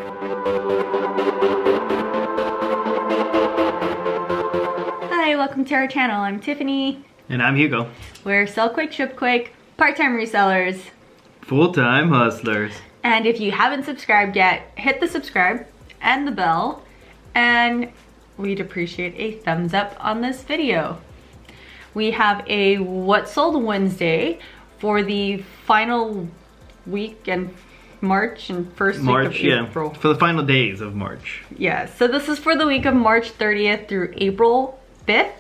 Hi, welcome to our channel. I'm Tiffany. And I'm Hugo. We're sell quick, ship quick, part-time resellers. Full-time hustlers. And if you haven't subscribed yet, hit the subscribe and the bell, and we'd appreciate a thumbs up on this video. We have a What Sold Wednesday for the final week in March and first week of April. Yeah, for the final days of March. Yeah, so this is for the week of March 30th through April 5th.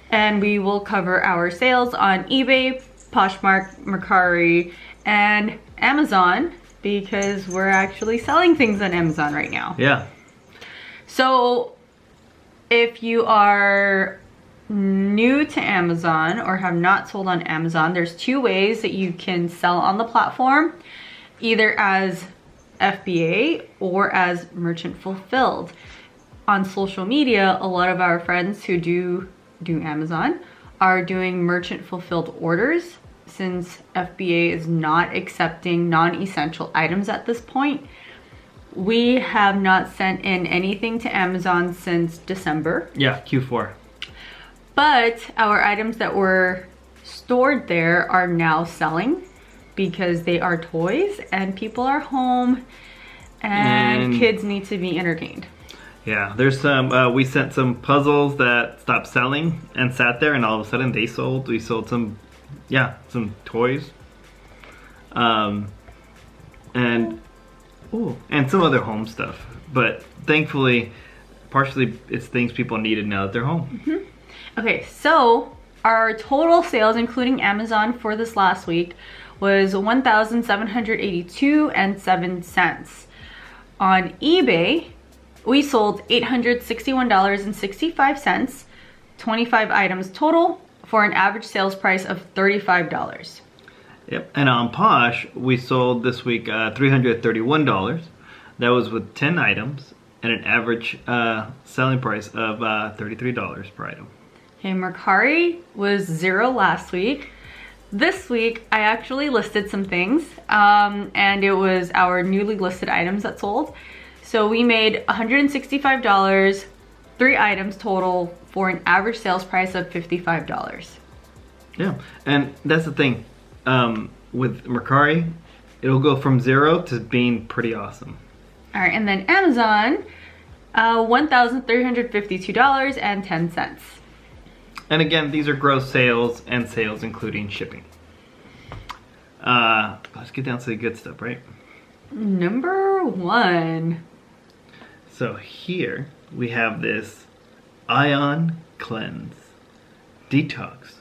And we will cover our sales on eBay, Poshmark, Mercari, and Amazon, because we're actually selling things on Amazon right now. Yeah. So if you are new to Amazon or have not sold on Amazon, there's two ways that you can sell on the platform, either as FBA or as merchant fulfilled. On social media, a lot of our friends who do Amazon are doing merchant fulfilled orders, since FBA is not accepting non-essential items at this point. We have not sent in anything to Amazon since December. Yeah, Q4. But our items that were stored there are now selling because they are toys and people are home and kids need to be entertained. Yeah, there's some, we sent some puzzles that stopped selling and sat there, and all of a sudden they sold. We sold some, some toys. And some other home stuff. But thankfully, partially it's things people needed now that they're home. Mm-hmm. Okay, so our total sales, including Amazon, for this last week was $1,782.07. On eBay, we sold $861.65, 25 items total, for an average sales price of $35. Yep, and on Posh, we sold this week $331. That was with 10 items and an average selling price of $33 per item. Okay, Mercari was $0 last week. This week, I actually listed some things, and it was our newly listed items that sold. So we made $165, 3 items total, for an average sales price of $55. Yeah, and that's the thing. With Mercari, it'll go from 0 to being pretty awesome. All right, and then Amazon, $1,352.10. And again, these are gross sales and sales including shipping. Let's get down to the good stuff, right? Number 1. So here we have this Ion Cleanse Detox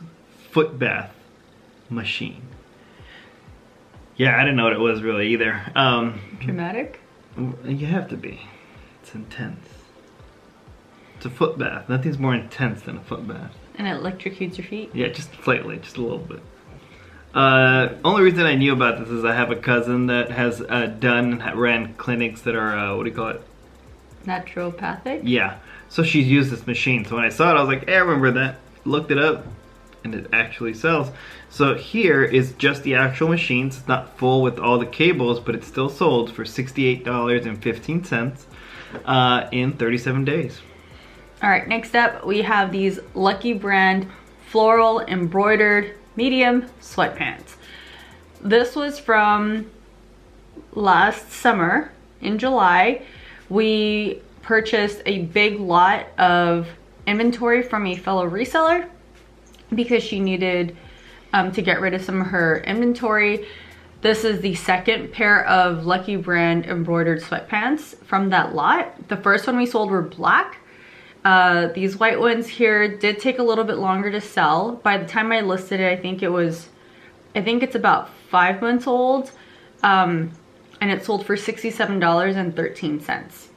foot bath machine. Yeah, I didn't know what it was really either. Dramatic? You have to be. It's intense. It's a foot bath. Nothing's more intense than a foot bath. And it electrocutes your feet? Yeah, just slightly, just a little bit. Only reason I knew about this is I have a cousin that has ran clinics that are, what do you call it? Naturopathic? Yeah. So she's used this machine. So when I saw it, I was like, hey, I remember that. Looked it up, and it actually sells. So here is just the actual machine. It's not full with all the cables, but it's still sold for $68.15 in 37 days. All right, next up, we have these Lucky Brand Floral Embroidered Medium Sweatpants. This was from last summer in July. We purchased a big lot of inventory from a fellow reseller because she needed to get rid of some of her inventory. This is the second pair of Lucky Brand embroidered sweatpants from that lot. The first one we sold were black. These white ones here did take a little bit longer to sell. By the time I listed it, I think it's about 5 months old. And it sold for $67.13.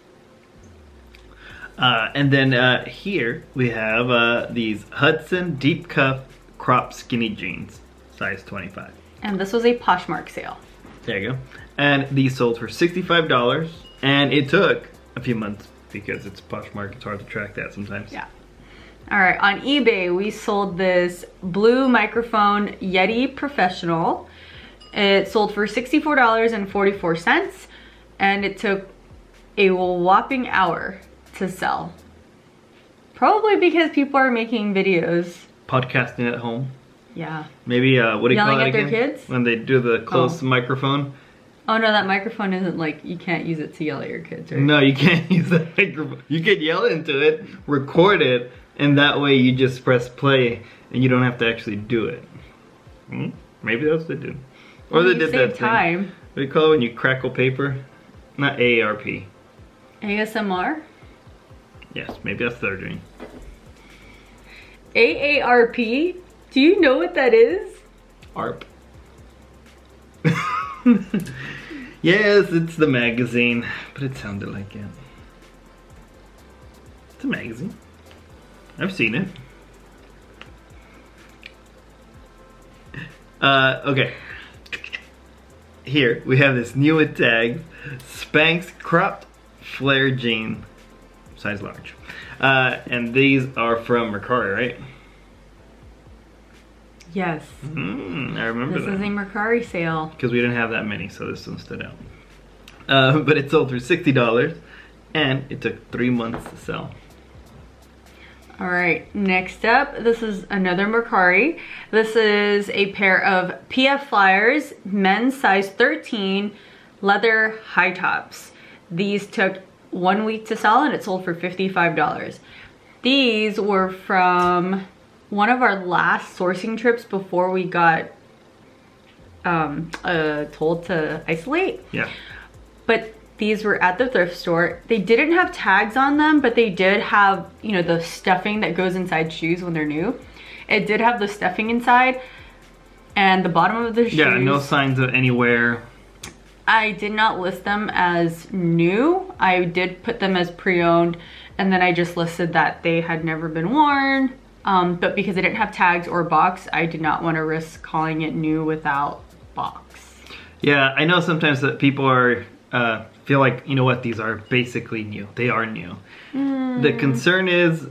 And then here we have these Hudson Deep Cuff Crop Skinny Jeans, size 25. And this was a Poshmark sale. There you go. And these sold for $65, and it took a few months because it's Poshmark. It's hard to track that sometimes. Yeah. All right, on eBay, we sold this blue microphone Yeti Professional. It sold for $64.44, and it took a whopping hour to sell. Probably because people are making videos. Podcasting at home. Yeah. Maybe, what do you call Yelling it at their again? kids? When they do the close microphone. Oh no, that microphone isn't like, you can't use it to yell at your kids, right? No, you can't use that microphone. You can yell into it, record it, and that way you just press play and you don't have to actually do it. Maybe that's what they did. Or they did that time. thing. What do you call it when you crackle paper? Not AARP. ASMR? Yes, maybe that's what they're doing. AARP? Do you know what that is? ARP. Yes, it's the magazine, but it sounded like it. It's a magazine. I've seen it. Okay. Here we have this new with tags, Spanx cropped flare jean, size large, and these are from Mercari, right? Yes. I remember This that. is a Mercari sale. Because we didn't have that many, so this one stood out. But it sold for $60, and it took 3 months to sell. All right, next up, this is another Mercari. This is a pair of PF Flyers, men's size 13, leather high tops. These took 1 week to sell, and it sold for $55. These were from one of our last sourcing trips before we got told to isolate. Yeah. But these were at the thrift store. They didn't have tags on them, but they did have, you know, the stuffing that goes inside shoes when they're new. It did have the stuffing inside, and the bottom of the shoes. Yeah, no signs of anywhere. I did not list them as new. I did put them as pre-owned, and then I just listed that they had never been worn. But because they didn't have tags or box, I did not want to risk calling it new without box. Yeah, I know sometimes that people are feel like, you know what, these are basically new. They are new. The concern is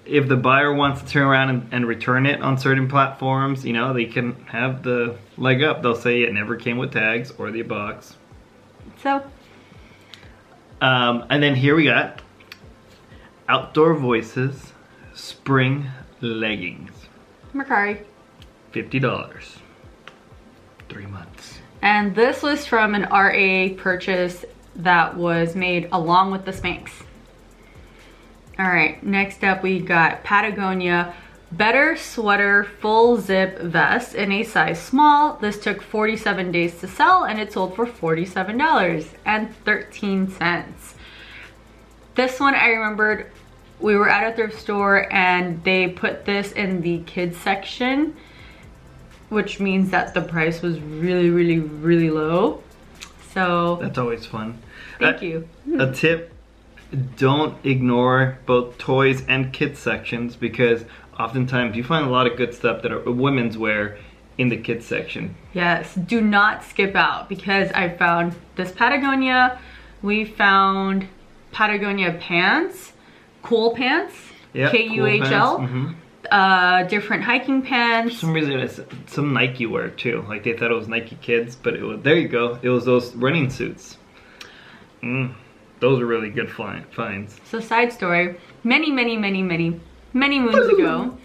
if the buyer wants to turn around and return it on certain platforms, you know, they can have the leg up. They'll say it never came with tags or the box. So. And then here we got Outdoor Voices Spring Leggings. Mercari. $50. 3 months. And this was from an RA purchase that was made along with the Spanx. All right, next up we got Patagonia Better Sweater Full Zip Vest in a size small. This took 47 days to sell, and it sold for $47.13. This one I remembered, we were at a thrift store and they put this in the kids section, which means that the price was really, really, really low. So that's always fun. Thank you. A tip, don't ignore both toys and kids sections, because oftentimes you find a lot of good stuff that are women's wear in the kids section. Yes, do not skip out, because I found this Patagonia. We found Patagonia pants, cool pants, Yeah, K-U-H-L. Cool different hiking pants. For some reason it's some Nike wear too. Like they thought it was Nike Kids, but it was, there you go, it was those running suits. Those are really good finds. So side story, many moons ago,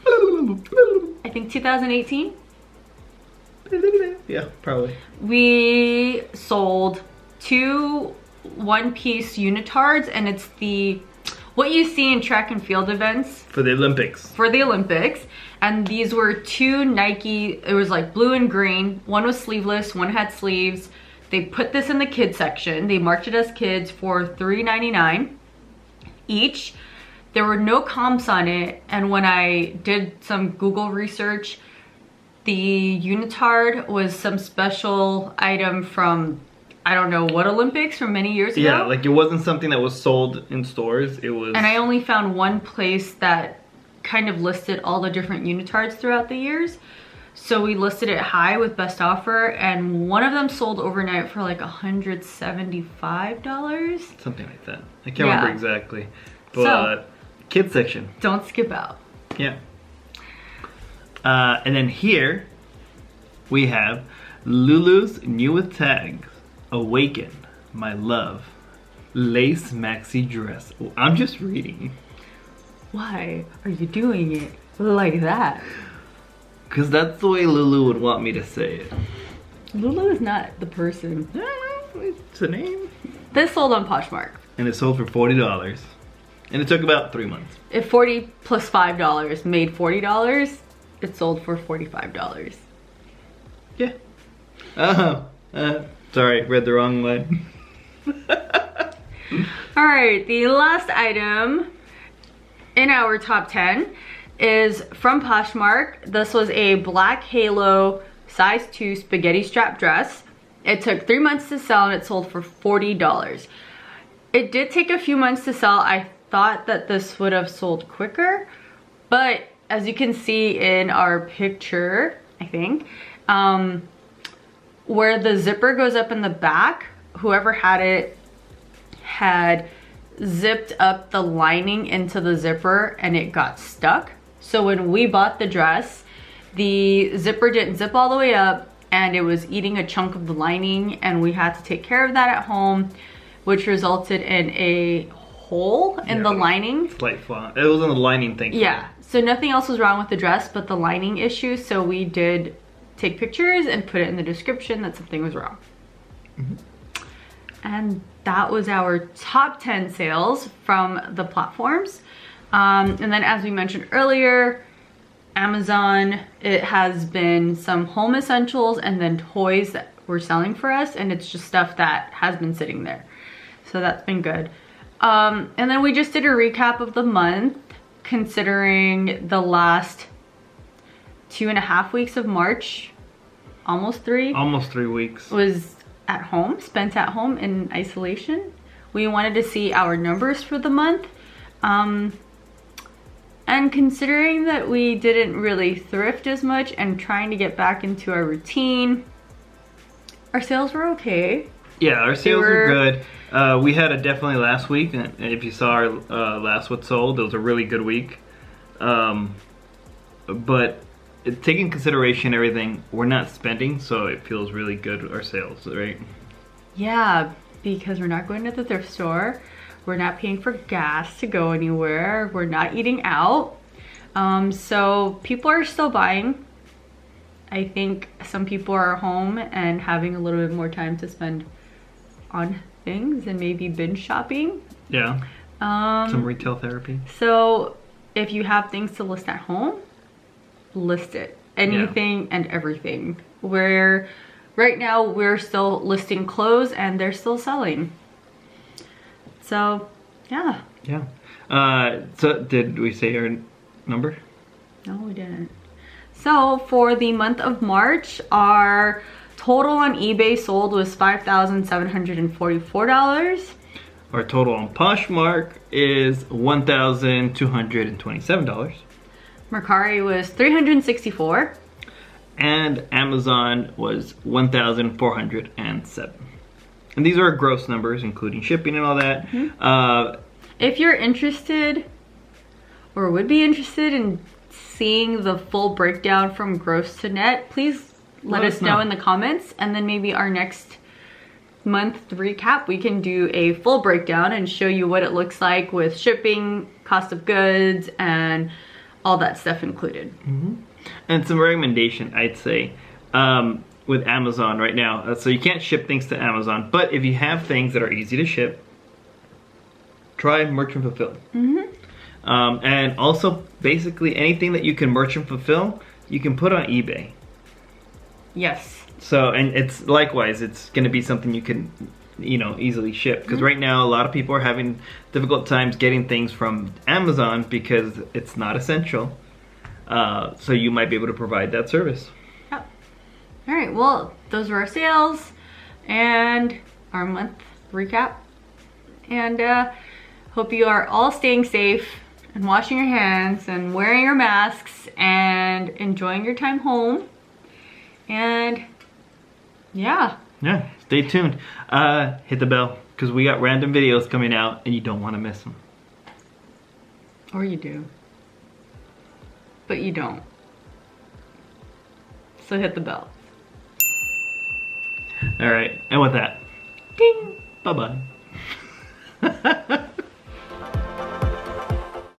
I think 2018, Yeah, probably. we sold 2 one-piece unitards, and it's the what you see in track and field events For the Olympics. for the Olympics. And these were 2 Nike, it was like blue and green. One was sleeveless, one had sleeves. They put this in the kids section. They marked it as kids for $3.99 each. There were no comps on it, and when I did some Google research, the unitard was some special item from, I don't know what Olympics, from many years ago. Yeah, like it wasn't something that was sold in stores. It was. And I only found one place that kind of listed all the different unitards throughout the years. So we listed it high with best offer, and one of them sold overnight for like $175. Something like that. I can't remember exactly. But So, kids section. don't skip out. Yeah. And then here we have Lulus New with Tags. Awaken My Love lace maxi dress. I'm just reading. Why are you doing it like that? Because that's the way Lulu would want me to say it. Lulu is not the person. It's a name. This sold on Poshmark. And it sold for $40. And it took about 3 months. If 40 plus $5 made $40, it sold for $45. Yeah. Sorry, read the wrong one. All right, the last item in our top 10 is from Poshmark. This was a black halo size 2 spaghetti strap dress. It took 3 months to sell and it sold for $40. It did take a few months to sell. I thought that this would have sold quicker, but as you can see in our picture, I think, where the zipper goes up in the back, whoever had it had zipped up the lining into the zipper and it got stuck. So when we bought the dress, the zipper didn't zip all the way up and it was eating a chunk of the lining, and we had to take care of that at home, which resulted in a hole in the lining. Slight flaw. It was on the lining thing. Yeah, so nothing else was wrong with the dress but the lining issue, so we did take pictures and put it in the description that something was wrong. And that was our top 10 sales from the platforms. And then as we mentioned earlier, Amazon, it has been some home essentials and then toys that were selling for us, and it's just stuff that has been sitting there. So that's been good. And then we just did a recap of the month, considering the last 2.5 weeks of March, almost 3. Almost 3 weeks. Was at home, spent at home in isolation. We wanted to see our numbers for the month. And considering that we didn't really thrift as much and trying to get back into our routine, our sales were okay. Yeah, our sales were good. We had a definitely last week, and if you saw our last what sold, it was a really good week. But taking consideration everything, we're not spending, so it feels really good, our sales, right? Yeah, because we're not going to the thrift store. We're not paying for gas to go anywhere. We're not eating out. So people are still buying. I think some people are home and having a little bit more time to spend on things and maybe binge shopping. Yeah. Some retail therapy. So if you have things to list at home, list it. Anything and everything. Right now we're still listing clothes and they're still selling. So, yeah. Yeah. So did we say our number? No, we didn't. So for the month of March, our total on eBay sold was $5,744. Our total on Poshmark is $1,227. Mercari was $364. And Amazon was $1,407. And these are gross numbers, including shipping and all that. If you're interested or would be interested in seeing the full breakdown from gross to net, please let us know in the comments, and then maybe our next month recap we can do a full breakdown and show you what it looks like with shipping, cost of goods, and all that stuff included. And some recommendation, I'd say, with Amazon right now. So you can't ship things to Amazon, but if you have things that are easy to ship, try merchant fulfill. And also basically anything that you can merchant fulfill, you can put on eBay. Yes. So, and it's likewise, it's going to be something you can, easily ship. Because right now a lot of people are having difficult times getting things from Amazon because it's not essential. So you might be able to provide that service. Yep. All right, well, those were our sales and our month recap. And hope you are all staying safe and washing your hands and wearing your masks and enjoying your time home. And yeah. Yeah, stay tuned. Hit the bell because we got random videos coming out and you don't want to miss them. Or you do. But you don't. So hit the bell. All right, and with that, Ding. bye-bye.